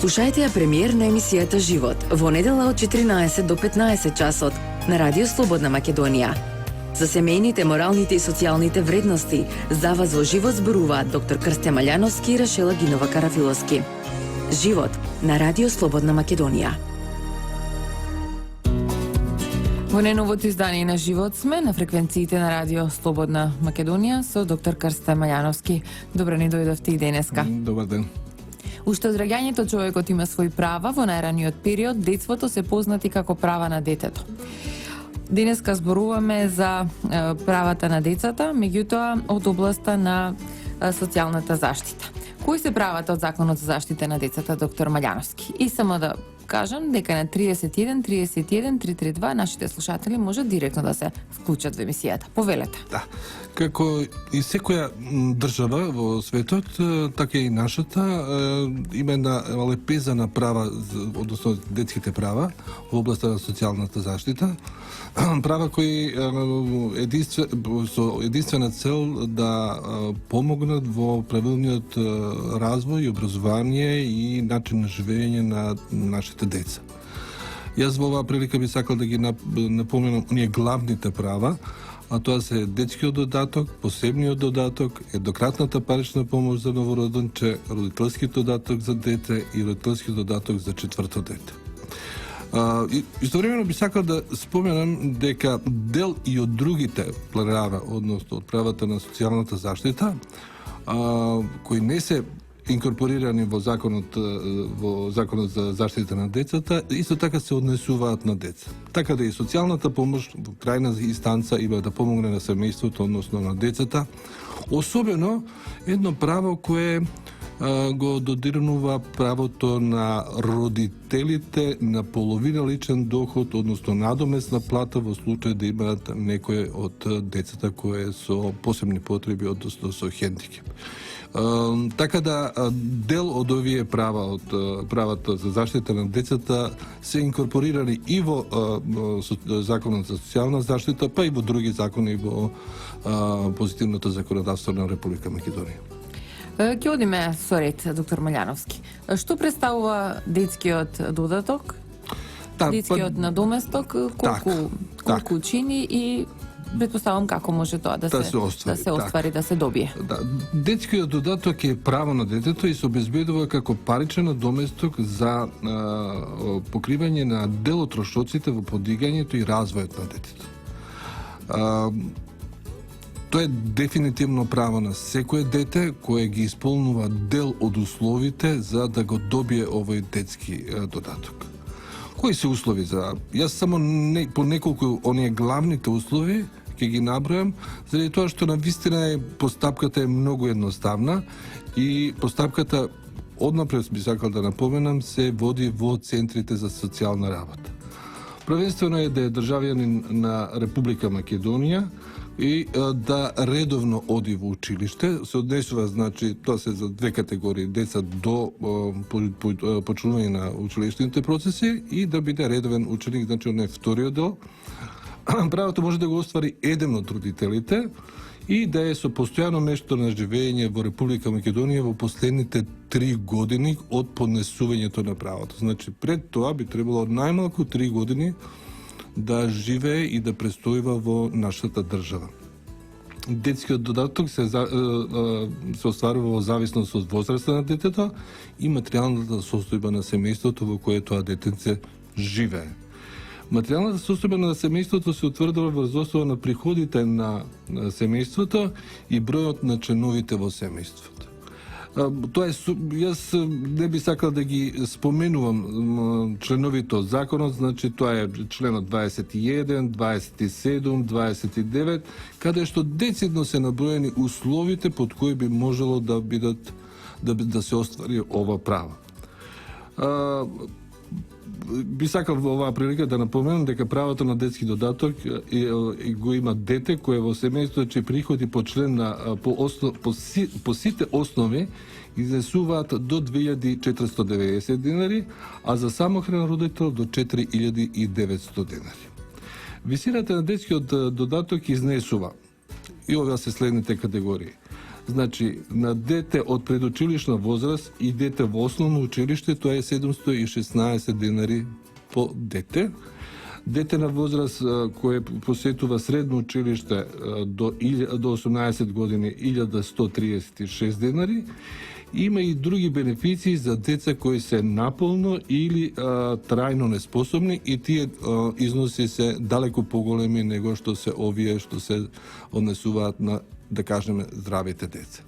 Слушајте ја премиер на емисијата Живот во недела од 14 до 15 часот на Радио Слободна Македонија. За семејните, моралните и социјалните вредности за вас во живот зборуваат доктор Крсте Маљановски и Рашела Гинова Карафиловски. Живот на Радио Слободна Македонија. Во неновото издание на Живот сме на фреквенциите на Радио Слободна Македонија со доктор Крсте Маљановски. Добро ни дојдовте и денеска. Добар ден. Уште од раѓањето човекот има свои права, во најраниот период детството се познати како права на детето. Денеска зборуваме за правата на децата, меѓутоа од областа на социјалната заштита. Кои се правата од Законот за заштита на децата, доктор Маљановски? И само да кажам дека на 31 31 332 нашите слушатели можат директно да се вклучат во емисијата. Повелете. Да. Како и секоја држава во светот, така и нашата има една лепеза на права, односно детските права во областа на социјалната заштита. Права кои со единствена цел да помогнат во правилниот развој и образование и начин на живење на нашите деца. Јас во оваа прилика би сакал да ги напоменам оние главните права, а тоа се детскиот додаток, посебниот додаток, еднократната парична помош за новороденче, родителскиот додаток за дете и родителскиот додаток за четврто дете. Истовремено би сакал да споменам дека дел и од другите права, односно од правата на социјалната заштита, кои не се инкорпорирани во законот за заштита на децата, исто така се однесуваат на деца. Така да и социјалната помош во крајна инстанца има да помогне на семејството, односно на децата. Особено едно право кое го додирнува правото на родителите на половина личен доход, односно надомесна плата во случај да имаат некој од децата кои со посебни потреби, односно со хендикеп. Така да дел од овие права, од правата за заштита на децата се инкорпорирани и во Законот за социјална заштита, па и во други закони во позитивното законодавство на Република Македонија. Ќе одиме со ред, доктор Маљановски. Што представува детскиот додаток? Детскиот надоместок, колку чини и претпоставам како може тоа да се оствари, да се добие. Детскиот додаток е право на детето и се обезбедува како паричен надоместок за покривање на дел од трошоците во подигањето и развојот на детето. Тоа е дефинитивно право на секое дете кое ги исполнува дел од условите за да го добие овој детски додаток. Кои се услови за? Јас само по неколку оние главните услови ќе ги набројам, заради тоа што навистина постапката е многу едноставна и постапката, однапред би сакал да напоменам, се води во центрите за социјална работа. Првенствено е да е државјанин на Република Македонија и да редовно оди во училиште. Се однесува, значи, тоа се за две категории деца до почнување на училишните процеси и да биде редовен ученик, значи не вториот дел. Правото може да го оствари еден од родителите и да е со постојано место на живење во Република Македонија во последните 3 години од поднесувањето на правото. Значи, пред тоа би требало најмалку 3 години да живее и да престојува во нашата држава. Детскиот додаток се остварува во зависност од возраста на детето и материјалната состојба на семејството во кое тоа детенце живее. Материјалната состојба на семејството се утврдува врз основа на приходите на семејството и бројот на членовите во семејството. Тоа е, јас не би сакал да ги споменувам членовите од законот, значи тоа е членот 21, 27, 29, каде што децидно се наброени условите под кои би можело да бидат да се оствари ова право. Би сакал во оваа прилика да напоменам дека правото на детски додаток го има дете кое во семејството чии приходи по член на по сите основи изнесуваат до 2490 денари, а за самохранен родител до 4900 денари. Висината на детскиот додаток изнесува и ова се следните категории: Значи, на дете од предучилишна возраст и дете во основно училиште, тоа е 716 денари по дете. Дете на возраст кое посетува средно училиште до 18 години 1136 денари. Има и други бенефиции за деца кои се наполно или трајно неспособни и тие износи се далеко поголеми него што се овие што се однесуваат на, да кажеме, здравите деца.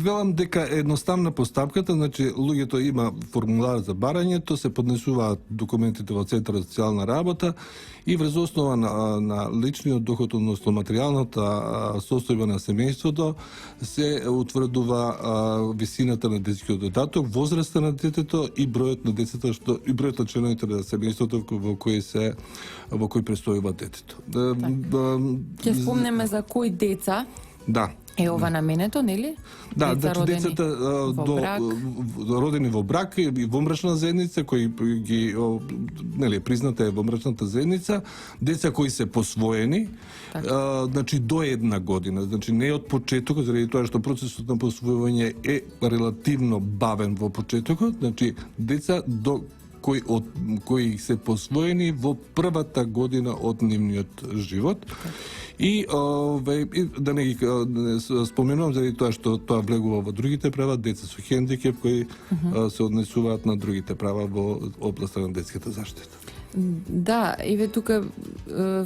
Велам дека едноставна постапката, значи луѓето има формулар за барањето, се поднесуваат документите во Центар за социјална работа и врз основа на личниот доход, односно материјалната состојба на семејството, се утврдува висината на детскиот додаток, возраста на детето и бројот на децата и бројот на членовите на семејството во кои престојува детето. Ќе спомнеме за кои деца. Да. Е ова наменето, нели? Да, деца родени децата родени во брак и во мрачна заедница, кои ги нели призната е во мрачната заедница, деца кои се посвоени, значи до 1 година, значи не од почетокот, заради тоа што процесот на посвојување е релативно бавен во почетокот, значи деца кои се посвоени во првата година од нивниот живот. И да не ги споменувам заради тоа што тоа влегува во другите права, деца со хендикеп кои се однесуваат на другите права во областа на детската заштита. Да, еве тука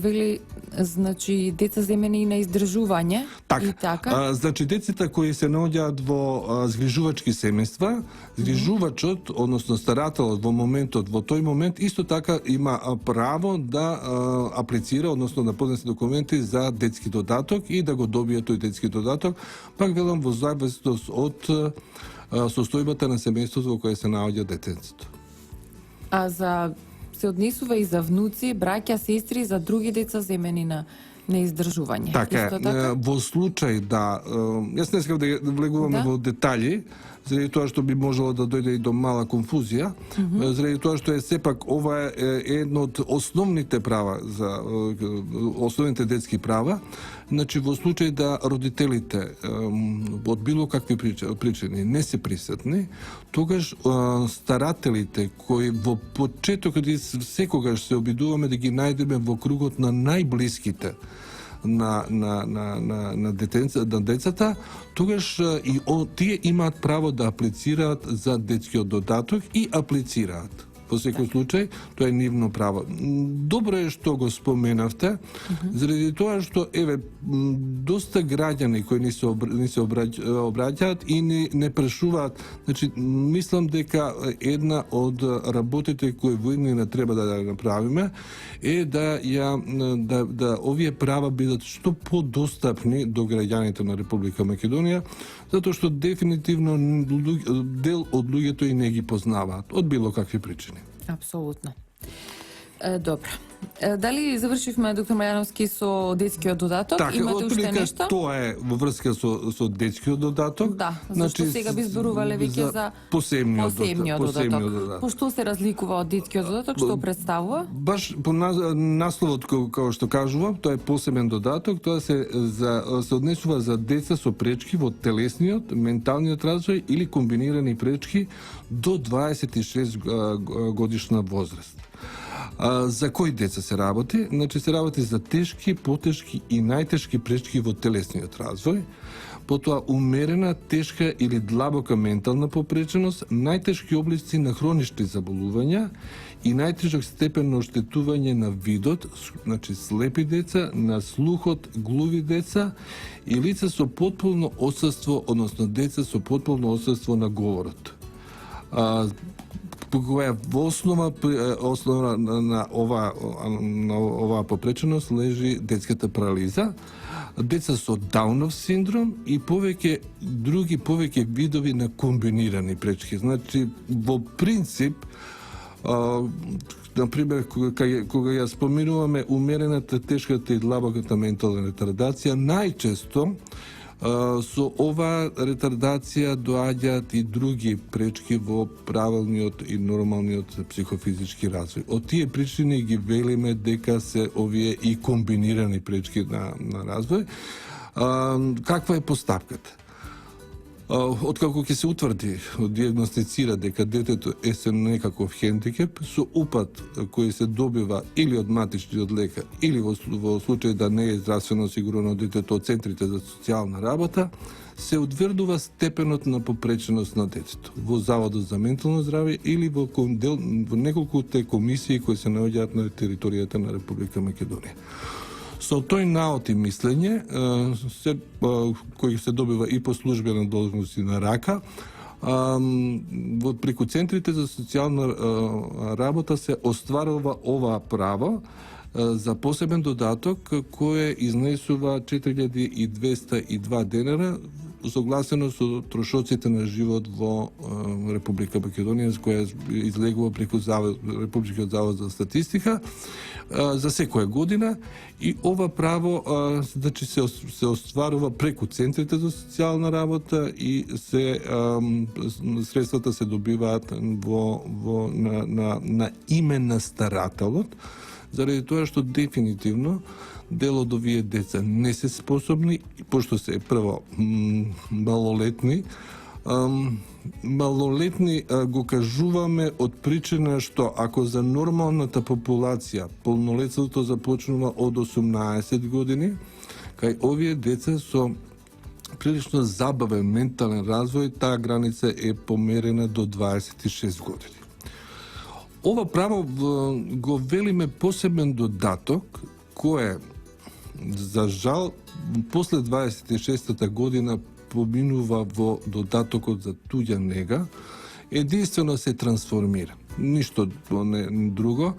вели, значи деца земени на издржување и така. Значи децата кои се наоѓаат во згрижувачки семејства, згрижувачот, односно старателот во тој момент исто така има право да аплицира, односно да поднесе документи за детски додаток и да го добие тој детски додаток, пак велам во зависност од состојбата на семејството во кое се наоѓа детенцето. Се однесува и за внуци, браќа, сестри, за други деца земени на издржување. Така, во случај да, јас не сакам да влегуваме во детали, заради тоа што би можело да дојде и до мала конфузија, заради тоа што е сепак ова е едно од основните права за основните детски права. Значи во случај да родителите од било какви причини не се присутни, тогаш старателите кои во почетокот и секогаш се обидуваме да ги најдеме во кругот на најблиските на децата, тогаш и тие имаат право да аплицираат за детскиот додаток и аплицираат. Во секој случај, тоа е нивно право. Добро е што го споменавте, заради тоа што, доста граѓани кои не се обраќаат и не прашуваат. Значи, мислам дека една од работите кои во иднина треба да ја направиме е да овие права бидат што подостапни до граѓаните на Република Македонија, затоа што дефинитивно дел од луѓето и не ги познаваат, од било какви причини. Апсолутно. Добро. Дали завршивме, доктор Мајановски, со детскиот додаток? Имате уште нешто? Тоа е во врска со детскиот додаток. Да, зашто сега би зборувале веќе за посебниот додаток. По што се разликува од детскиот додаток, што представува? Баш по насловот како што кажувам, тоа е посебен додаток, тоа се однесува за деца со пречки во телесниот, менталниот развој или комбинирани пречки до 26 годишна возраст. За кои деца се работи? Значи се работи за тешки, потешки и најтешки пречки во телесниот развој, потоа умерена, тешка или длабока ментална попреченост, најтешки облици на хронични заболувања и најтежок степен на оштетување на видот, значи слепи деца, на слухот, глуви деца и лица со потполно отсутство, односно деца со потполно отсутство на говорот. Која во основа на оваа попреченост лежи детската парализа, деца со Даунов синдром и повеќе видови на комбинирани пречки. Значи, во принцип, например, кога ја споменуваме умерената, тешката и длабоката ментална ретардација, најчесто Со ова ретардација доаѓаат и други пречки во правилниот и нормалниот психофизички развој. Од тие причини ги велиме дека се овие и комбинирани пречки на развој. Каква е постапката? Откако ќе се утврди, диагностицира дека детето е со некаков хендикеп, со упат кој се добива или од матичниот лекар, или во случај да не е здравствено осигурено детето од центрите за социјална работа, се утврдува степенот на попреченост на детето во Заводот за ментално здравје или во неколку комисии кои се наоѓаат на територијата на Република Македонија. Со тој наот и мислење, кој се добива и по службена должност и на рака, преку центрите за социјална работа се остварува ова право за посебен додаток кој изнесува 4202 денара согласено со трошоците на живот во Република Македонија, која излегува преку Републичкиот завод за статистика за секоја година, и ова право значи се остварува преку центрите за социјална работа и средствата се добиваат на име на старателот, заради тоа што дефинитивно дел од овие деца не се способни, пошто се прво малолетни. Малолетни го кажуваме од причина што ако за нормалната популација полнолетството започнува од 18 години, кај овие деца со прилично забавен ментален развој, таа граница е померена до 26 години. Ова право го велиме посебен додаток, кој за жал после 26-та година поминува во додатокот за туѓа нега, единствено се трансформира. Ништо не друго.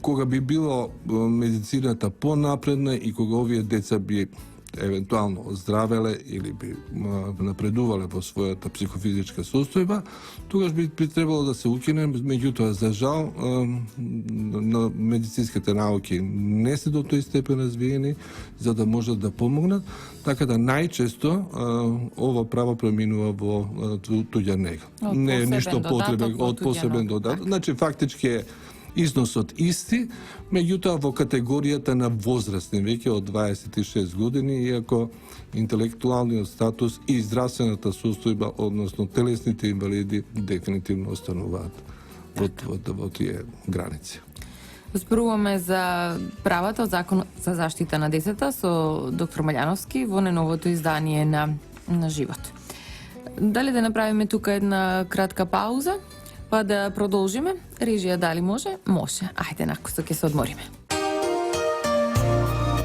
Кога би било медицината понапредна и кога овие деца би евентуално оздравеле или би напредувале во својата психофизичка состојба, тогаш би требало да се укине, меѓутоа за жал на медицинските науки не се до тој степен развиени за да можат да помогнат, така да најчесто ова право преминува во туѓа нега. Не е ништо потребен од посебен додаток. Значи фактички е износот исти, меѓутоа во категоријата на возрастни, веќе од 26 години, иако интелектуалниот статус и здравствената состојба, односно телесните инвалиди, дефинитивно остануваат во тие граници. Зборуваме за правата од Законот за заштита на децата со доктор Малјановски во најновото издание на Живот. Дали да направиме тука една кратка пауза? Па да продолжиме. Режија дали може? Може. Ајде, накусо ќе се одмориме.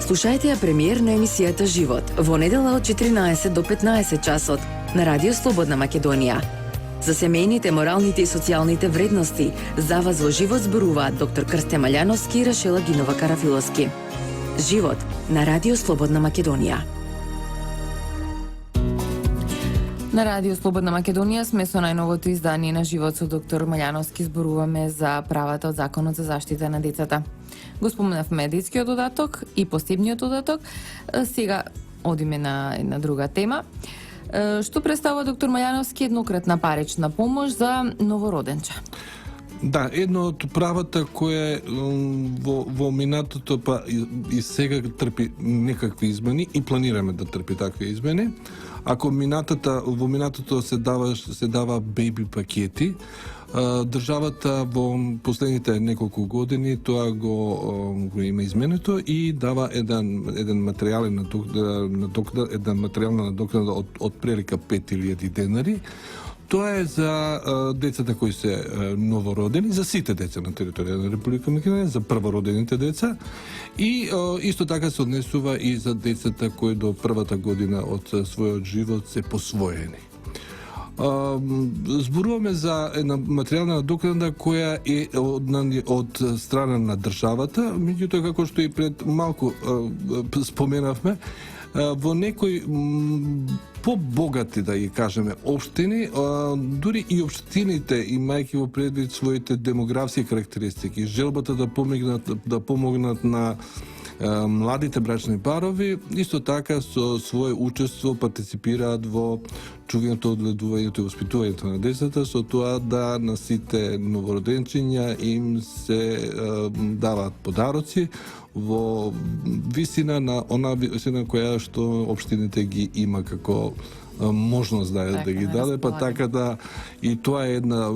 Слушајте ја премиер на емисијата Живот во недела од 14 до 15 часот на Радио Слободна Македонија. За семејните, моралните и социјалните вредности за вас во Живот зборуваат доктор Крсте Малјановски и Рашела Гинова Карафиловски. Живот на Радио Слободна Македонија. На Радио Слободна Македонија сме со најновото издание на Живот со доктор Малјановски. Зборуваме за правата од Законот за заштита на децата. Го споменав медицкиот додаток и посебниот додаток. Сега одиме на една друга тема. Што представува доктор Малјановски еднократна парична помош за новороденче? Да, едно од правата кое во минатото па и сега трпи некакви измени и планираме да трпи такви измени. Ако во минатото се дава беби пакети, државата во последните неколку години тоа го има изменето и дава еден материјална надокнада од прилика 5000 денари. Тоа е за децата кои се новородени, за сите деца на територија на Република Македонија, за првородените деца, и исто така се однесува и за децата кои до првата година од својот живот се посвоени. Зборуваме за една материјална надокнада која е од страна на државата, меѓутоа како што и пред малку споменавме, во некои побогати, да ги кажеме, општини, дури и општините, имајќи во предвид своите демографски карактеристики, желбата да помогнат на Младите брачни парови исто така со свое учество партиципираат во чувството, одгледувањето и воспитувањето на децата, со тоа да на сите новороденчиња им се даваат подароци во висина на она висина која што општините ги има како можност да ги даде, па така да и тоа е една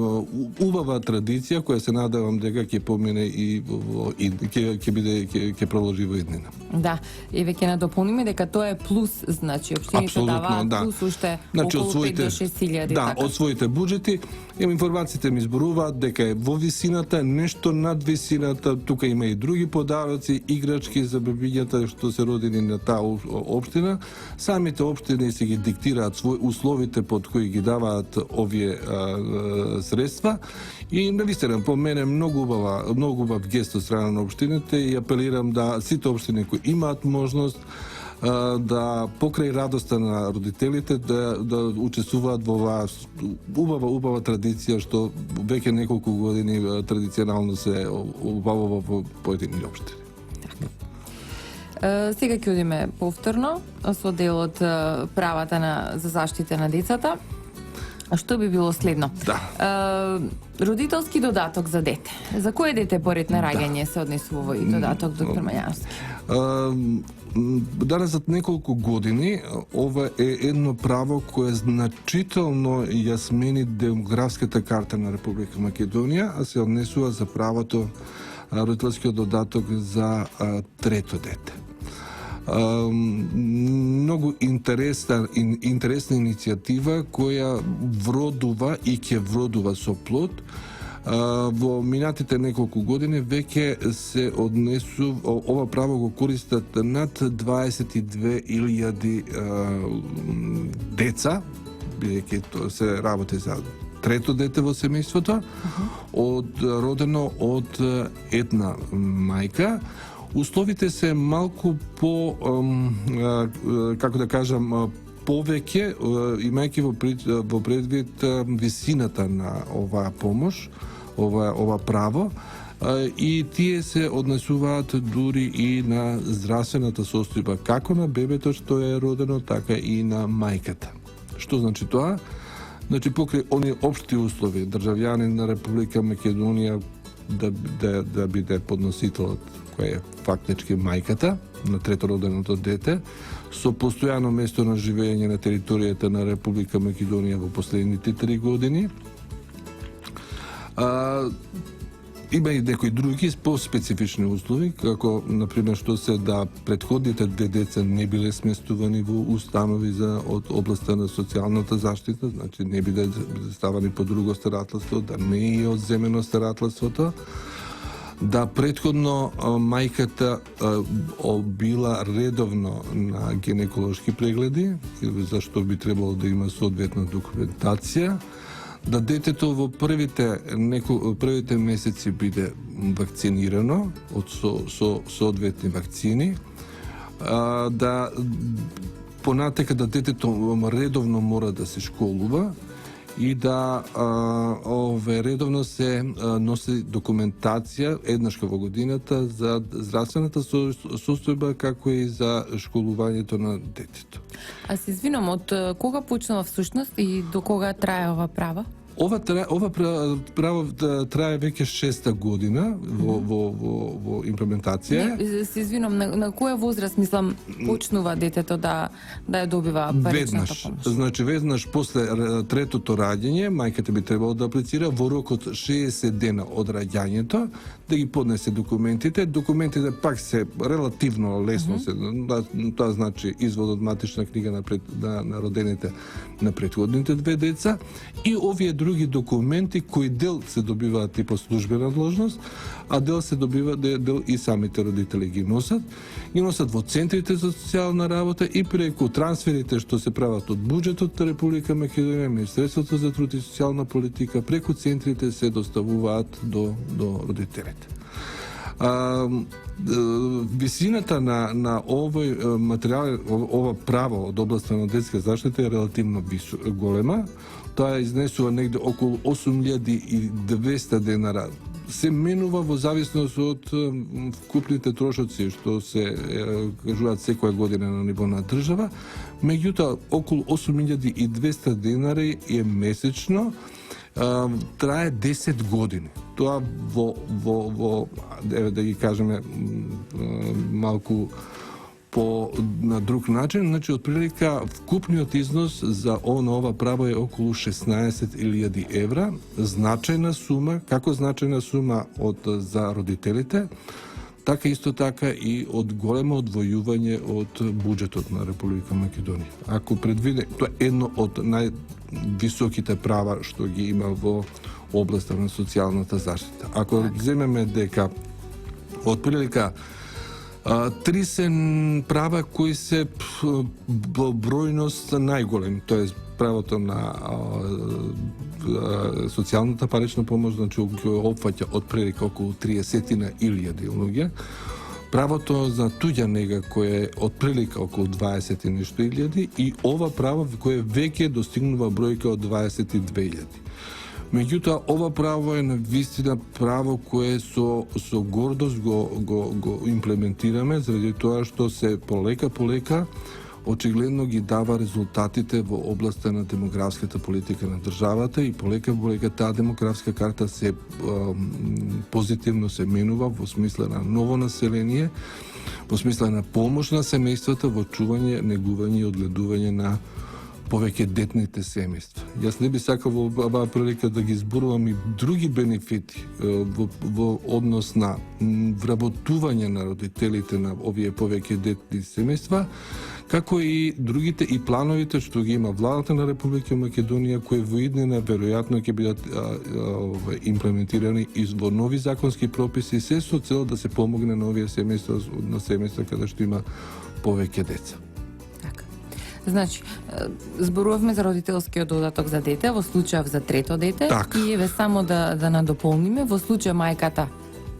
убава традиција која се надевам дека ќе помине и ќе продолжи во иднина. Да, и веќе надополниме дека тоа е плюс, значи општините даваат плюс уште околу 5 до 6.000. Да, од своите буџети. Информациите ми зборуваат дека е во висината, нешто над висината, тука има и други подароци, играчки за бебињата што се родени на таа општина. Самите општини се ги диктираат свои условите под кои ги даваат овие средства и навистина по мене многу убав гест од страна на општините и апелирам да сите општини кои имаат можност да покрај радоста на родителите да учествуваат во оваа убава традиција што веќе неколку години традиционално се убавува во поедини општини. Сега ќе одиме повторно со делот правата за заштита на децата. А што би било следно? Да. Родителски додаток за дете. За кое дете поред на раѓање се однесува овој додаток, доктор Мањарски? Данас за неколку години ова е едно право кое значително ја смени демографската карта на Република Македонија, а се однесува за правото родителскиот додаток за трето дете. Многу интересна иницијатива која вродува и ќе вродува со плод. Во минатите неколку години веќе се однесува ова право го користат над 22.000 деца, бидејќи се работи за трето дете во семејството, родено од една мајка. Условите се малку по, како да кажам, повеќе, имајќи во предвид висината на оваа помош, ова право, и тие се однесуваат дури и на здравствената состојба, како на бебето што е родено, така и на мајката. Што значи тоа? Значи, покрај оние општи услови, државјанин на Република Македонија да биде подносителот, кој е фактички мајката на третороденото дете, со постојано место на живење на територијата на Република Македонија во последните 3 години. Има и некои други по-специфични услови, како, например, што се да предходните две деца не биле сместувани во установи од областта на социјалната заштита, значи не биле ставани по друго старателство, да не е одземено старателството, да предходно мајката била редовно на гинеколошки прегледи, зашто би требало да има соодветна документација, да детето во првите месеци биде вакцинирано со соодветни вакцини, да понатека да детето редовно мора да се школува и да редовно се носи документација еднаш во годината за здравствената состојба, како и за школувањето на детето. А се извинам, од кога почнува всушност и до кога трае ова право? Ова право трае веќе 6-та година во имплементација. Не, се извинам, на која возраст, мислам, почнува детето да ја добива паричната помош? Значи, веднаш после третото раѓање, мајката би требало да аплицира во рок од 60 дена од раѓањето, да ги поднесе документите. Документите пак се релативно лесно се, тоа значи извод од матична книга на родените на претходните две деца и овие други документи кои дел се добиваат и по службена дложност, а дел се добива дел и самите родители ги носат во центрите за социјална работа и преку трансферите што се прават од буџетот на Република Македонија, Министерството за труд и социјална политика, преку центрите се доставуваат до родителите. Висината на овој материјал, ова право од областа на детска заштита е релативно голема. Тоа изнесува негде околу 8200 денара. Се менува во зависност од вкупните трошоци што се кажуваат секоја година на ниво на држава. Меѓутоа, околу 8200 денари е месечно, трае 10 години. Тоа во да ги кажеме малку на друг начин, значи отприлика вкупниот износ за ова право е околу 16.000 евра, значајна сума, како значајна сума за родителите, така исто така и од големо одвојување од буџетот на Република Македонија. Ако предвиде, тоа е едно од највисоките права што ги има во областа на социјалната заштита. Ако земеме дека отприлика 30 права кои се бројност најголем, тоест правото на социјалната парична помош, значи кој опфаќа отприлика околу 30.000 луѓе, правото за туѓа нега кој е отприлика околу 20 и нешто илјади и ова право кое веќе достигнува бројка од 22.000. Меѓутоа, ова право е на вистина право кое со гордост го имплементираме, заради тоа што се полека очигледно ги дава резултатите во областа на демографската политика на државата и полека таа демографска карта се позитивно се менува во смисла на ново население, во смисла на помош на семејствата во чување, негување и одгледување на повеќе детните семејства. Јас не би сакал во оваа прилика да ги зборувам и други бенефити во однос на вработување на родителите на овие повеќе детни семејства, како и другите и плановите што ги има владата на Република Македонија, кои во иднина веројатно ќе бидат имплементирани и во нови законски прописи, се со цел да се помогне на овие семејства каде што има повеќе деца. Значи, зборувавме за родителскиот додаток за дете, во случајов за трето дете, и еве само да надополниме, во случај мајката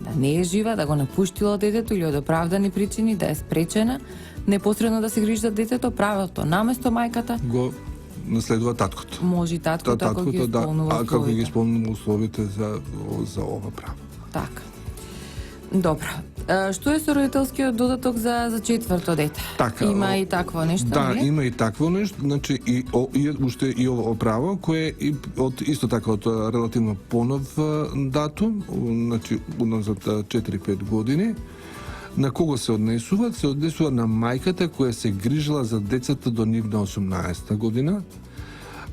да не е жива, да го напуштила детето или од оправдани причини, да е спречена непосредно да се грижи за детето, правото наместо мајката го наследува таткото. Може и таткото ако ги исполнува условите. Ако ги исполнува условите за ова право. Така. Добро. Што е со родителскиот додаток за четврто дете? Така, има и такво нешто, да, не? има и такво нешто, значи уште и ово право кое е исто така од релативно понов датум, значи уназад 4-5 години. На кого се однесува? Се однесува на мајката која се грижила за децата до нивна 18 година,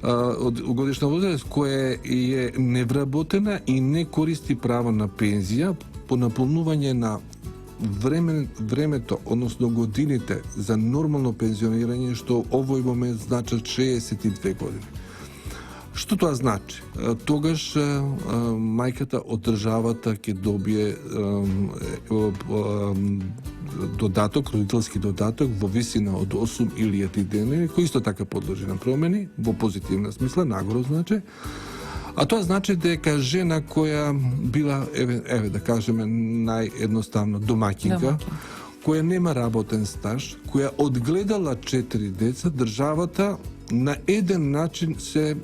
од годишна возраст, која е невработена и не користи право на пензија по наполнување на времето, односно годините за нормално пензионирање, што овој момент значат 62 години. Што тоа значи? Тогаш мајката од државата ќе добие додаток, родителски додаток во висина од 8.000 денари, кој исто така подлежи на промени, во позитивна смисла, нагоро значи. А тоа значи дека жена која била, еве да кажеме наједноставно домаќинка, која нема работен стаж, која одгледала 4 деца, државата на еден начин се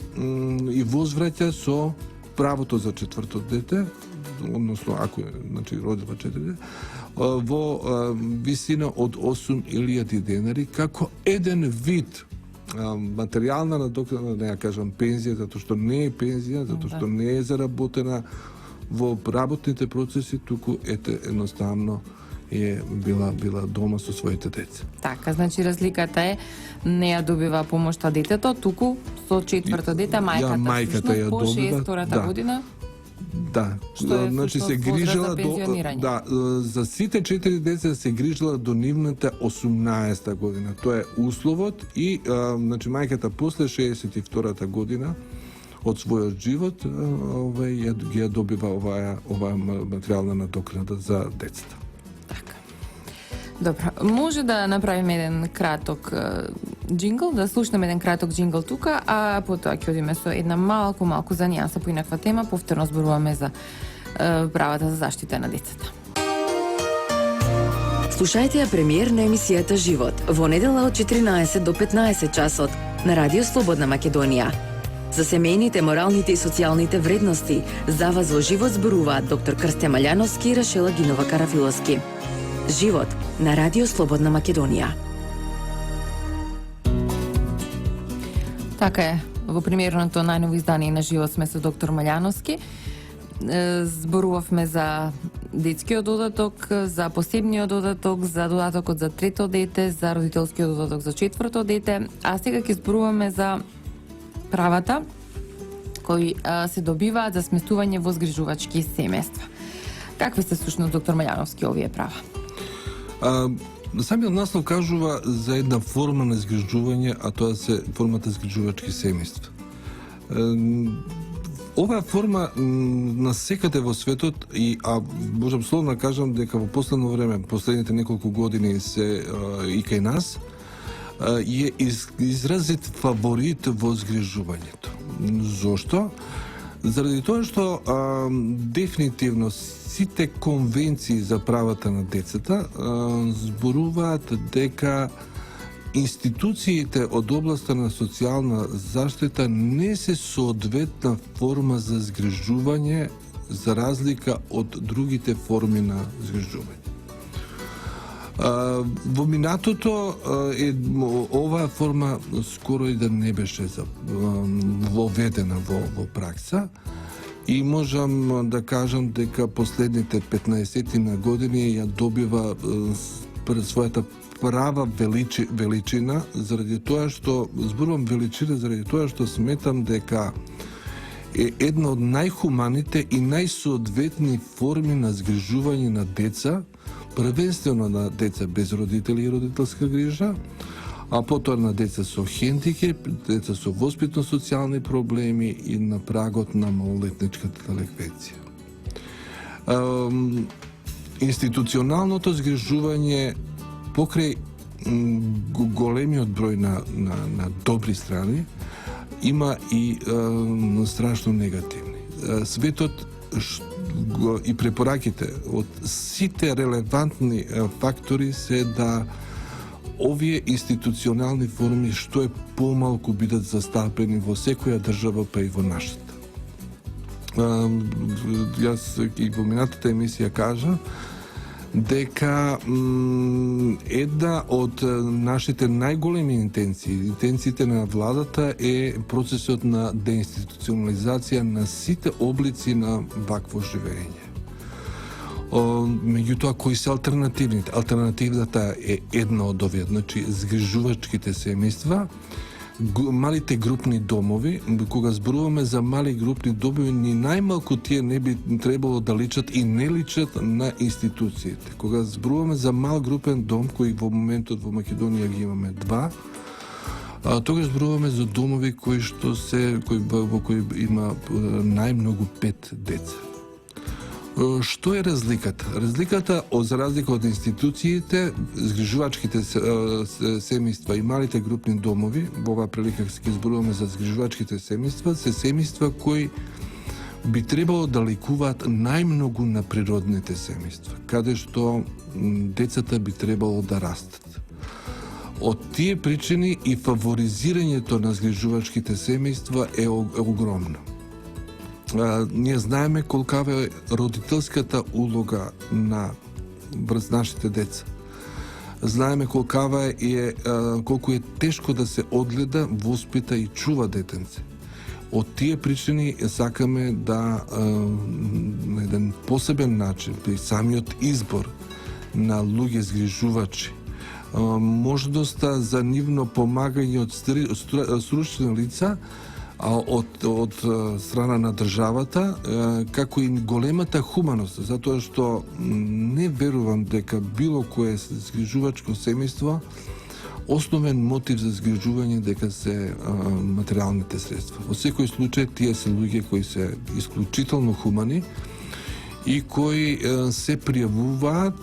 и возвраќа со правото за четврто дете, односно ако е родила 4 дете, во висина од 8.000 денари како еден вид материјална надокнада, не ја кажам пензија, затоа што не е пензија, затоа што не е заработена во работните процеси, туку едноставно е била дома со своите деца. Така, значи разликата е не ја добива помошта детето, туку со четврто дете мајката ја по добива 62-та година. Да, значи се грижила за сите 4 деца се грижила до нивната 18-та година. Тоа е условот и значи мајката после 62-та година од својот живот ја добива оваа материјална надокнада за децата. Така. Добро, може да направиме еден краток джингл, да слушнеме еден краток джингл тука, а потоа ќе одиме со една малку за нијанса по инаква тема, повторно зборуваме за правата за заштита на децата. Слушајте ја премиер на емисијата Живот во недела од 14 до 15 часот на Радио Слободна Македонија. За семејните, моралните и социјалните вредности за вас во живот зборуваат доктор Крстја Малјановски и Рашела Гинова Карафиловски. Живот на Радио Слободна Македонија. Така е, во премиерното најново издание на Живот сме со доктор Малјановски. Зборувавме за детскиот додаток, за посебниот додаток, за додатокот за трето дете, за родителскиот додаток за четврто дете, а сега ќе зборуваме за правата кои се добиваат за сместување во згрижувачки семејства. Какви се всушност, доктор Малјановски, овие права? Самиот наслов кажува за една форма на згрижување, а тоа се формата згрижувачки семејства. Оваа форма на секаде во светот можам словно да кажам дека во последно време, последните неколку години се и кај нас е изразит фаворит во згрижувањето. Зошто? Заради тоа што дефинитивно сите конвенции за правата на децата зборуваат дека институциите од областа на социјална заштита не се соодветна форма за згрижување за разлика од другите форми на згрижување. Во минатото оваа форма скоро и да не беше воведена во пракса и можам да кажам дека последните 15 на години ја добива својата права величина, заради тоа што зборувам величина, заради тоа што сметам дека е една од најхуманите и најсоодветни форми на згрижување на деца, првенствено на деца без родители и родителска грижа, а потоа на деца со хендикеп, деца со воспитно-социјални проблеми и на прагот на малолетничката деликвенција. Институционалното згрижување покрај големиот број на добри страни има и страшно негативни. Светот и препораките од сите релевантни фактори се да овие институционални форми што е помалку бидат застапени во секоја држава, па и во нашата. Јас и во минатата емисија кажа дека една од нашите најголеми интенциите на владата е процесот на деинституционализација на сите облици на вакво живење. Меѓутоа, кои се алтернативните? Алтернативната е една од овие, значи згрижувачките семејства, малите групни домови. Кога зборуваме за мали групни домови, ни најмалку тие не би требало да личат и не личат на институциите. Кога зборуваме за мал групен дом, кој во моментот во Македонија ги имаме два, тогаш зборуваме за домови во кои има најмногу 5 деца. Што е разликата? Разликата, за разлика од институциите, згрижувачките семејства и малите групни домови, во оваа прилика ќе зборуваме за згрижувачките семејства, се семејства кои би требало да ликуваат најмногу на природните семејства, каде што децата би требало да растат. Од тие причини и фаворизирањето на згрижувачките семејства е огромно. Ние знаеме колкава е родителската улога врз нашите деца. Знаеме колку е тешко да се одгледа, воспита и чува детенце. Од тие причини сакаме да на еден посебен начин при самиот избор на луѓе згрижувачи, можноста за нивно помагање од стручни лица, од страна на државата, како и големата хуманост, затоа што не верувам дека било кое згрижувачко семејство основен мотив за згрижување дека се материјалните средства. Во секој случај тие се луѓе кои се исклучително хумани и кои се пријавуваат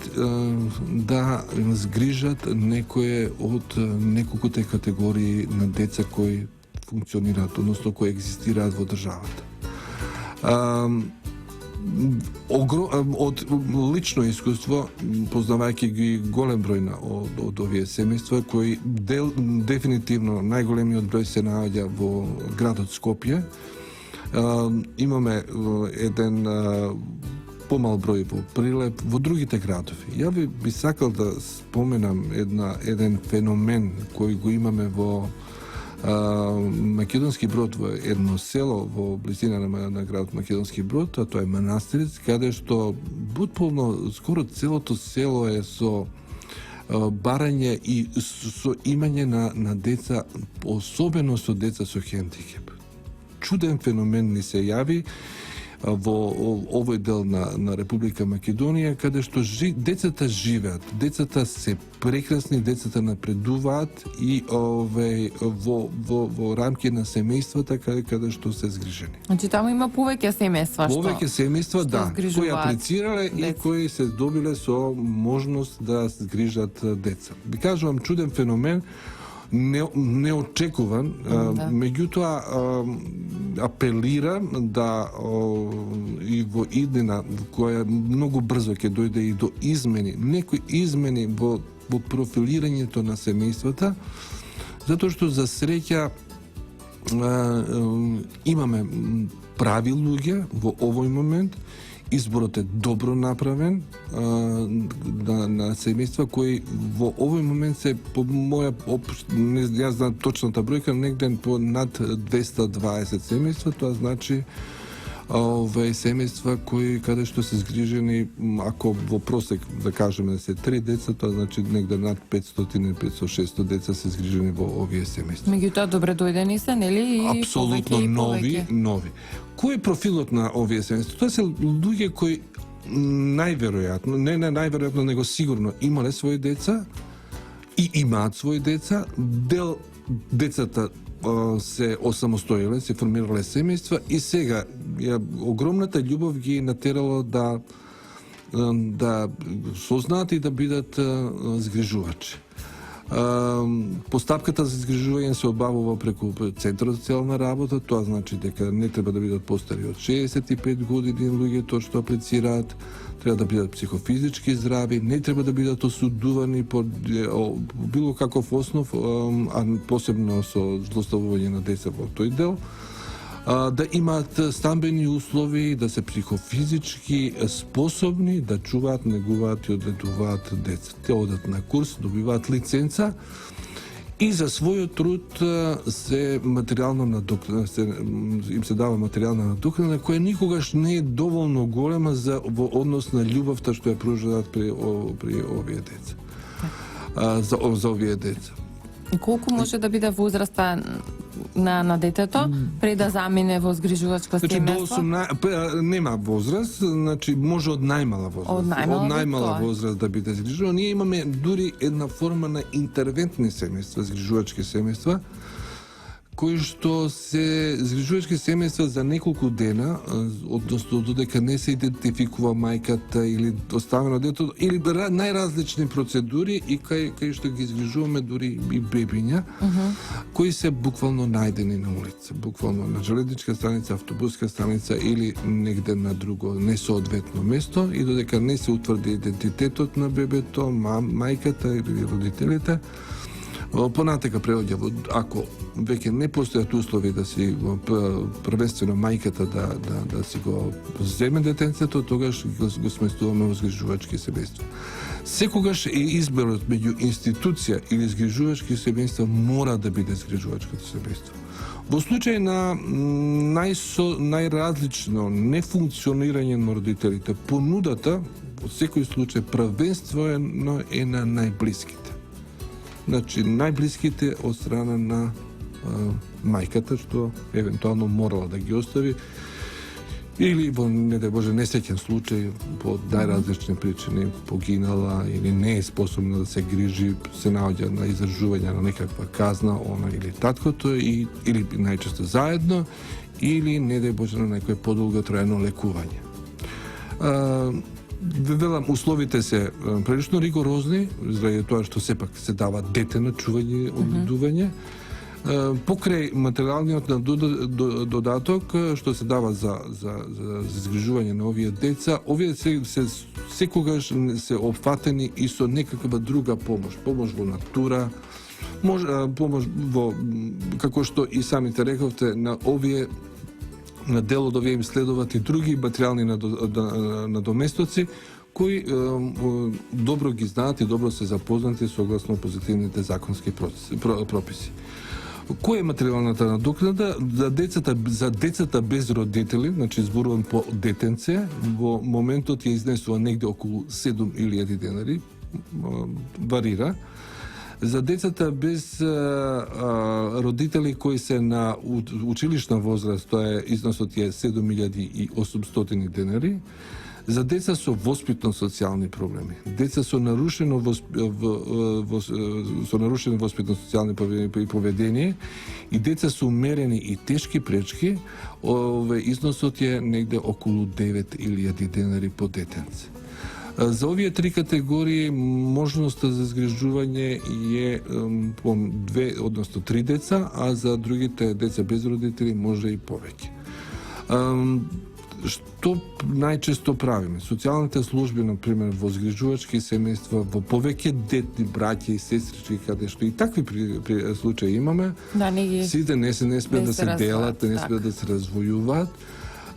да згрижат некое од неколкуте категории на деца кои функционираат, односно кои екзистираат во државата. од лично искуство, познавајќи ги голем број од овие семејства, кои дефинитивно најголемиот број се наоѓа во градот Скопје. Имаме еден помал број во Прилеп, во другите градови. Ја би сакал да споменам еден феномен кој го имаме во Македонски Брод, во едно село во близина на градот Македонски Брод, а тоа е Манастирец, каде што буквално скоро целото село е со барање и со имање на деца, особено со деца со хендикеп. Чуден феномен ни се јави во овој дел на Република Македонија, каде што децата живеат, децата се прекрасни, децата напредуваат и во рамки на семејствата каде што се згрижени. Значи таму има повеќе семејства што повеќе семејства, да, кои аплицирале и кои се добиле со можност да згрижат деца. Ви кажувам, чуден феномен, неочекуван, меѓутоа апелирам да и во иднина, која многу брзо ќе дојде и до измени, некои измени во профилирањето на семејствата, затоа што за среќа имаме прави луѓе во овој момент. Изборот е добро направен на семејства кои во овој момент се по моја јас знам точната бројка, негде по над 220 семејства, тоа значи семејства кои каде што се згрижени, ако во просек да кажеме се 3 деца, тоа значи негде над 500-600 деца се згрижени во овие семејства. Меѓутоа добре дојдени се, нели? И апсолутно нови. Кој е профилот на овие семејства? Тоа се луѓе кои најверојатно, не најверојатно, него сигурно имале своји деца и имаат своји деца. Дел децата се осамостоиле, се формирале семејства и сега огромната љубов ги натерало да сознаат и да бидат згрижувачи. Постапката за згрижување се обавува преку Центарот за социјална работа, тоа значи дека не треба да бидат постари од 65 години луѓето што аплицираат, треба да бидат психофизички здрави, не треба да бидат осудувани по било каков основ, а посебно со злоставување на деца во тој дел, да имаат стамбени услови, да се психофизички способни да чуваат, негуваат и одгледуваат деца. Те одат на курс, добиваат лиценца и за својот труд им се дава материјална надокнада, која никогаш не е доволно голема во однос на љубовта што ја пружаат при овие деца. За овие деца. Колку може да биде возраста на детето пред да замине во згрижувачко семејство? Нема возраст, значи може од најмала возраст. Од најмала возраст да биде згрижуван. Ние имаме дури една форма на интервентни семејства, згрижувачки семејства, кои што се згрижувачки семејства за неколку дена, односно додека не се идентификува мајката или оставено детето, или најразлични процедури и кај што ги згрижуваме дури и бебиња, кои се буквално најдени на улица, буквално на железничка станица, автобуска станица или негде на друго несоодветно место, и додека не се утврди идентитетот на бебето, мајката или родителите, понатека преоѓа, ако веќе не постојат услови да си првенствено мајката да си го земе детенцето, тогаш го сместуваме во згрижувачки семејства. Секогаш изборот меѓу институција или згрижувачки семејства мора да биде згрижувачкото семејство. Во случај на најразлично нефункционирање на родителите, понудата во секој случај првенствено е на најблиските. Значи, најблиските од страна на мајката, што евентуално морала да ги остави, или во, не дај Боже, несреќен случај, по најразлични причини, погинала или не е способна да се грижи, се наоѓа на издржување на некаква казна, она или таткото, или најчесто заедно, или, не дај Боже, на некој подолго трајно лекување. Велам, условите се прилично ригорозни, заради тоа што сепак се дава дете на чување, одгледување. Покрај материјалниот додаток што се дава за изгрижување на овие деца, овие секогаш се опфатени и со некаква друга помош во натура, помош во, како што и самите рековте, на овие на дел од овие им следуваат и други материјални надоместоци кои добро ги знаат и добро се запознати согласно позитивните законски прописи. Кој е материјалната надокнада за децата без родители, значи зборувам по детенце, во моментот ја изнесува негде околу 7.000 денари, варира. За децата без родители кои се на училишна возраст, тоа е износот е 7.800 денари. За деца со воспитно-социјални проблеми, деца со нарушено воспитно-социјални поведение и деца со умерени и тешки пречки, износот е негде околу 9.000 денари по детенце. За овие три категории можноста за изгрижување е по 2, односно 3 деца, а за другите деца без родители може и повеќе. Што најчесто правиме? Социјалните служби, например, во згрижувачки семејства, во повеќе детни браќа и сестрички, каде што и такви случаи имаме, сите не спеат да се делат, не спеат да се развојуваат,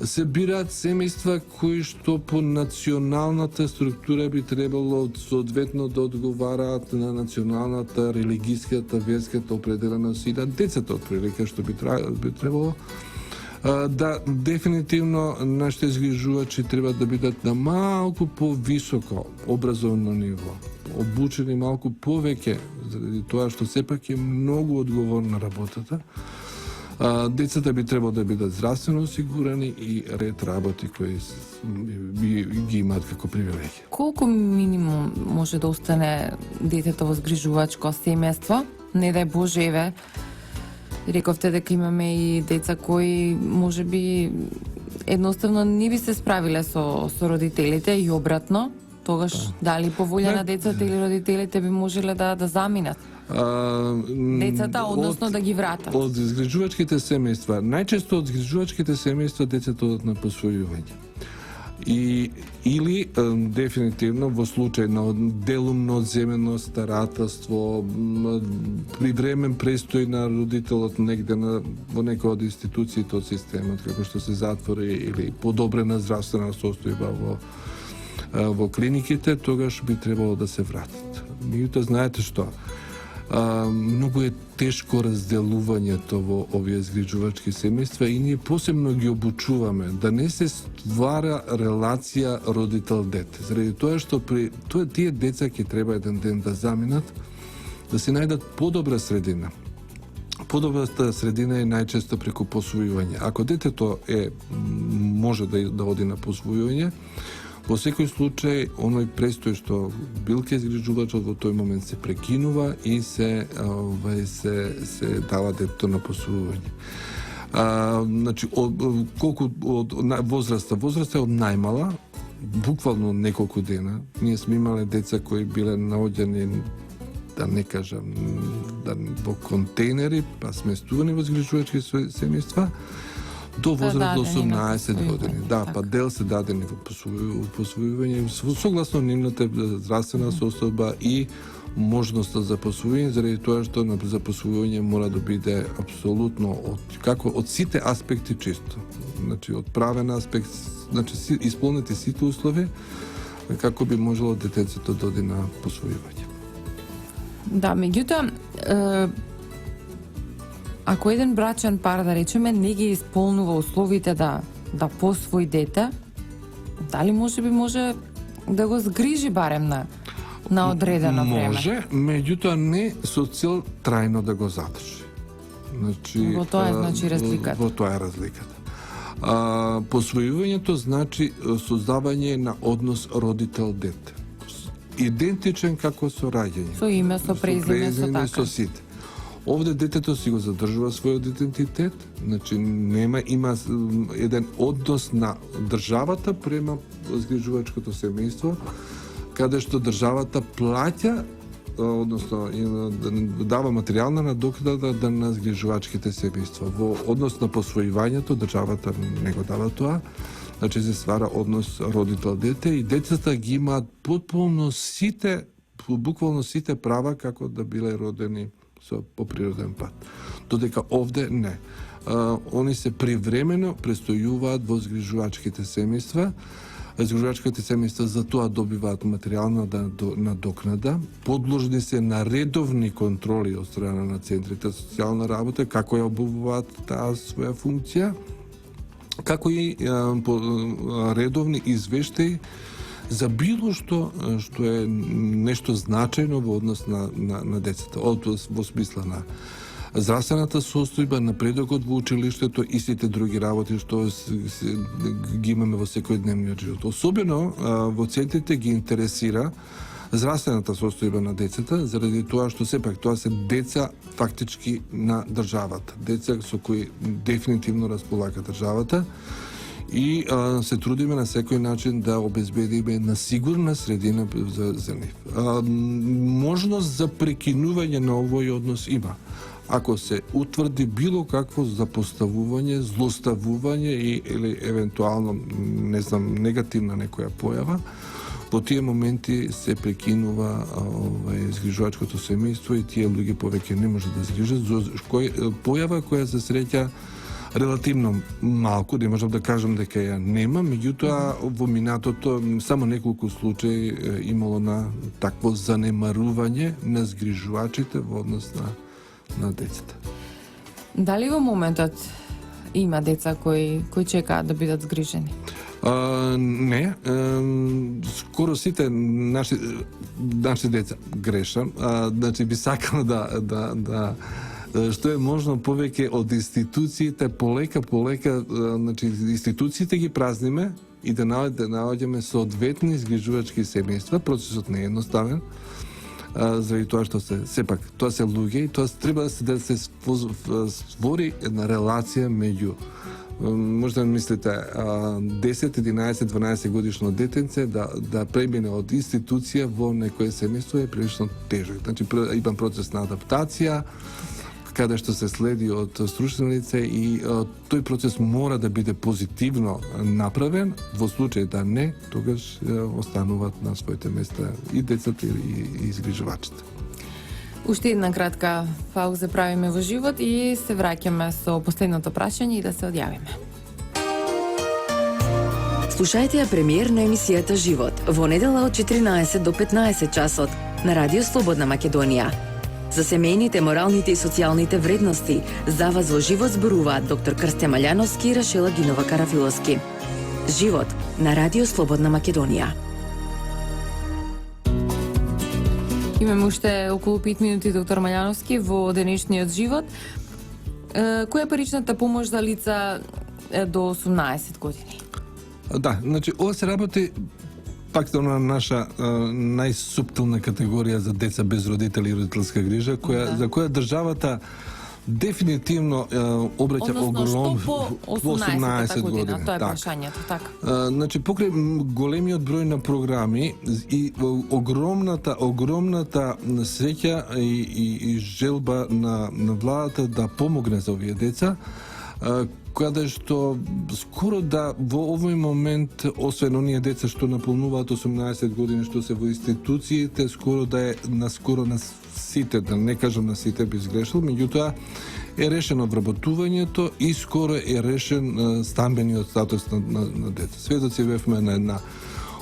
се бираат семејства кои што по националната структура би требало соодветно да одговараат на националната, религиската, верската определеност и на децата од прилика што би требало. Да, дефинитивно нашите изгрижувачи треба да бидат на малку повисоко образовно ниво, обучени малку повеќе, заради тоа што сепак е многу одговорна работата. Децата би требало да бидат здравствено осигурани и ред работи кои ги имаат како привилегија. Колку минимум може да остане детето во згрижувачко семејство? Не дај Боже, еве, рековте дека имаме и деца кои можеби едноставно не би се справиле со родителите и обратно, тогаш дали по волја на децата или родителите би можеле да заминат децата, односно да ги вратат. Од згрижувачките семејства, најчесто од згрижувачките семејства децата одат на посвојување. Или дефинитивно во случај на делумно одземено старателство, привремен престој на родителот негде во некоја од институциите од системот, како што се затвори или подобрена здравствена состојба во клиниките, тогаш би требало да се вратат. Меѓутоа, знаете што? Многу е тешко разделувањето во овие згрижувачки семејства и ние посебно ги обучуваме да не се ствара релација родител-дете. Заради тоа што тие деца ќе треба еден ден да заминат, да се најдат подобра средина. Подобрата средина е најчесто преку посвојување. Ако детето може да оди на посвојување, во секој случај, оној престој што бил ке згрижувачот во тој момент се прекинува и се дава детето на посвојување. Значи, колку од возраста? Возраста е од најмала, буквално неколку дена. Ние сме имале деца кои биле наоѓани, да не кажам, во контейнери, па сместувани во згрижувачки семејства, до возраст до 18 години. Да, па дел се дадени во посвојување согласно нивната здравствена состојба и можноста за посвојување, заради тоа што за посвојување мора да биде апсолутно од сите аспекти чисто. Значи од правен аспект, значи исполнети сите услови како би можело детецето да оди на посвојување. Да, меѓутоа, ако еден брачен пар, да речеме, не ги исполнува условите да посвои дете, дали може да го згрижи барем на одредено време? Може, меѓутоа не со цел трајно да го задржи. Значи, во тоа е разликата. Во тоа е разликата. Посвојувањето значи создавање на однос родител-дете. Идентичен како со раѓање. Со име, со презиме, со сите. Овде детето си го задржува својот идентитет, значи има еден однос на државата према згрижувачкото семејство, каде што државата плаќа односно да дава материјална надокнада на згрижувачките семејства. Во однос на посвојувањето државата не го дава тоа. Значи се ствара однос родител-дете и децата ги имаат буквално сите права како да биле родени по природен пат. Додека овде не. Они се привремено престојуваат во згрижувачките семејства. Згрижувачките семејства за тоа добиваат материјална надокнада, подложни се на редовни контроли од страна на центрите за социјална работа, како ја обувуваат таа своја функција, како и редовни извештаи за било што е нешто значајно во однос на децата, во смисла на здравствената состојба, напредокот во училиштето и сите други работи што ги имаме во секојдневниот живот. Особено во центрите ги интересира здравствената состојба на децата, заради тоа што сепак тоа се деца фактички на државата. Деца со кои дефинитивно располага државата и се трудиме на секој начин да обезбедиме една сигурна средина за нив. Можност за прекинување на овој однос има. Ако се утврди било какво запоставување, злоставување или евентуално, негативна некоја појава, во тие моменти се прекинува згрижувачкото семејство и тие луѓе повеќе не може да згрижат. Појава која се среќа релативно малку, не можам да кажам дека ја нема, меѓутоа во минатото само неколку случаи имало на такво занемарување на згрижувачите во однос на децата. Дали во моментот има деца кои чекаат да бидат згрижени? Не, скоро сите наши деца, грешам, значи би сакал да што е можно повеќе од институциите, полека, значи институциите ги празниме и да наоѓаме соодветни згрижувачки семејства. Процесот не е едноставен, заради тоа што сепак тоа се луѓе и тоа треба да се створи една релација меѓу, може да мислите, 10, 11, 12 годишно детенце да премине од институција во некое семејство е прилично тежок. Значи има процес на адаптација, каде што се следи од стручно лице и тој процес мора да биде позитивно направен. Во случај да не, тогаш остануваат на своите места и децата и згрижувачите. Уште една кратка пауза правиме во живот и се враќаме со последното прашање и да се одјавиме. Слушајте ја премиер на емисијата Живот во недела од 14 до 15 часот на Радио Слободна Македонија. За семејните, моралните и социјалните вредности за вас во живот зборуваат доктор Крстја Малјановски и Рашела Гинова Карафиловски. Живот на Радио Слободна Македонија. Имаме уште околу 5 минути, доктор Малјановски, во денешниот живот. Која е паричната помош за лица до 18 години? Да, значи ова се работи пак на наша најсуптилна категорија за деца без родители и родителска грижа, за која државата дефинитивно обраќа огром по 18 година. Тоа е прашањето, така. Значи покрај големиот број на програми и огромната среќа и желба на владата да помогне за овие деца, каде што скоро да во овој момент, освен оние деца што наполнуваат 18 години, што се во институциите, скоро да е на сите, да не кажам на сите, би сгрешил, меѓутоа е решено вработувањето и скоро е решен стамбениот статус на деца. Сведоци бевме на една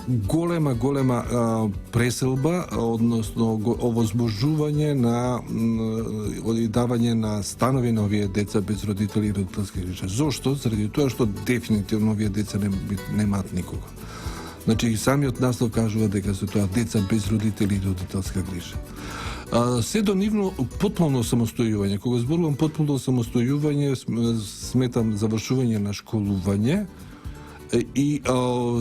голема преселба, односно овозможување и давање на станови на овие деца без родители и родителска грижа. Зошто? Заради тоа што дефинитивно овие деца немаат никого. Значи, самиот наслов кажува дека се тоа деца без родители и родителска грижа. Се до нивно потполно самостојување. Кога зборувам потполно самостојување, сметам завршување на школување, и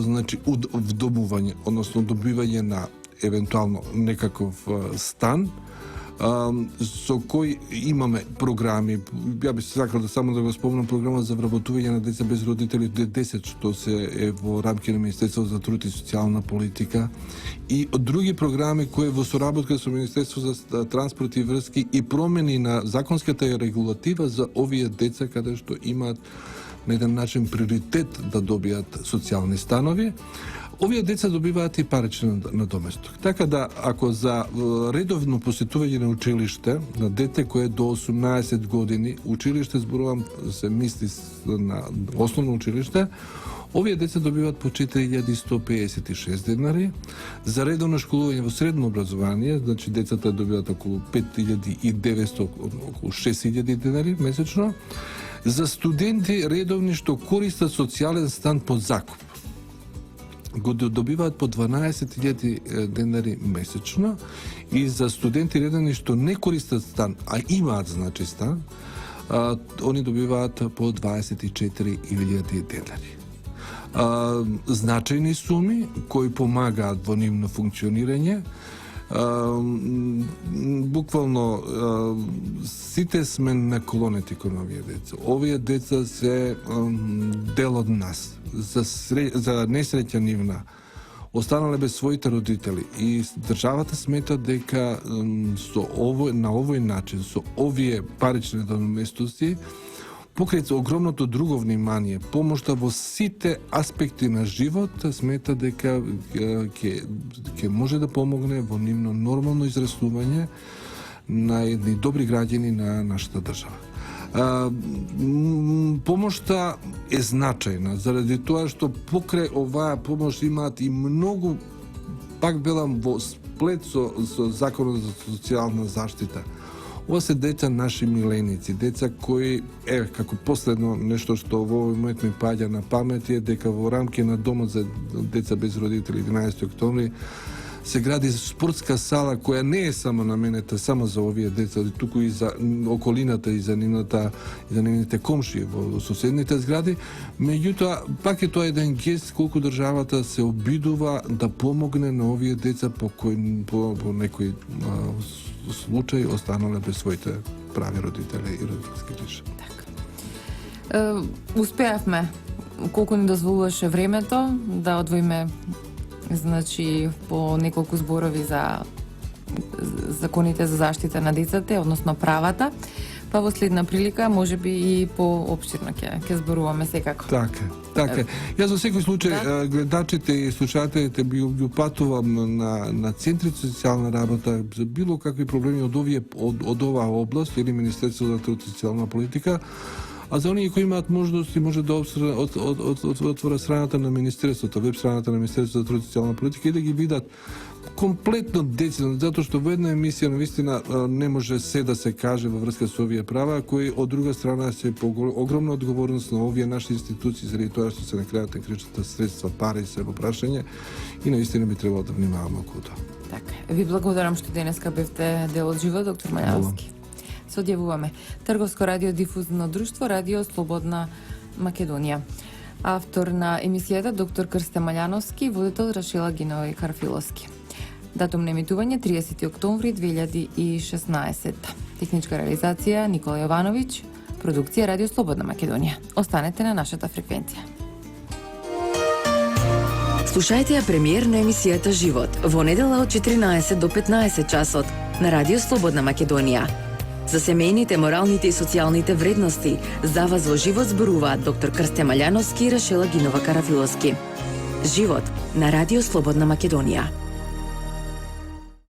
значи вдомување, односно добивање на евентуално некаков стан, со кој имаме програми. Ја би сакал да само да го спомнам програма за вработување на деца без родители Д10, што се е во рамки на Министерството за труд и социјална политика, и други програми кои во соработка со Министерство за транспорт и врски и промени на законската регулатива за овие деца каде што имаат на еден начин приоритет да добијат социјални станови. Овие деца добиваат и паричен надоместок. Така да, ако за редовно посетување на училиште, на дете кое до 18 години, училиште, зборувам, се мисли на основно училиште, овие деца добиваат по 4156 денари. За редовно школување во средно образование, значи децата добиваат околу 5900, околу 6000 денари месечно. За студенти редовни што користат социјален стан по закуп, го добиваат по 12.000 денари месечно, и за студенти редовни што не користат стан, а имаат значи стан, они добиваат по 24.000 денари. Значајни суми кои помагаат во нивно функционирање. Буквално сите сме на колонети кон овие деца. Овие деца се дел од нас. За несреќа нивна останале без своите родители, и државата смета дека на овој начин, со овие парични надоместоци, покрај огромното друго внимание, помошта во сите аспекти на живот, смета дека ќе може да помогне во нивно нормално израснување на едни добри граѓани на нашата држава. Помошта е значајна заради тоа што покрај оваа помош имаат и многу, пак велам, во сплет со законот за социјална заштита. Ова се деца наши миленици, деца кои, како последно нешто што во овој момент ми паѓа на памет е дека во рамки на домот за деца без родители 11 октомври се гради спортска сала која не е само наменета само за овие деца, туку и за околината и за нивните комши во соседните згради. Меѓутоа, пак е тоа еден гест колку државата се обидува да помогне на овие деца по некој случај останале без своите прави родители и родителски грижи. Така. Успеавме, колку ни дозволуваше времето, да одвоиме значи по неколку зборови за законите за заштита на децата, односно правата, па во следна прилика можеби и поопширно ќе зборуваме секако. Така. Јас во секој случај гледачите и слушателите би упатувам на центрите за социјална работа за било какви проблеми од оваа област или Министерство за труд и социјална политика. А за оние кои имаат можности, може да отвора страната на Министерството, веб страната на Министерството за труд и социјална политика и да ги видат комплетно децидно, затоа што во една емисија навистина не може се да се каже во врска со овие права, кои од друга страна се по огромна одговорност на овие наши институции заради тоа што се на крајот на крачата средства, пари се во прашање, и наистина би требало да внимаваме околу тоа. Така. Ви благодарам што денеска бевте дел од живот, доктор Маљановски. Се одјавуваме. Трговско радиодифузно друштво, Радио Слободна Македонија. Автор на емисијата доктор Крстен Маљановски, водител Рашила Гинова Карфиловски. Датум на емитување 30 октомври 2016. Техничка реализација Никола Јовановиќ, продукција Радио Слободна Македонија. Останете на нашата фреквенција. Слушајте ја премиерно емисијата Живот во недела од 14 до 15 часот на Радио Слободна Македонија. За семејните, моралните и социјалните вредности за вас во живот зборуваат доктор Крстен Маљановски и Рашила Гинова Карафиловски. Живот на Радио Слободна Македонија.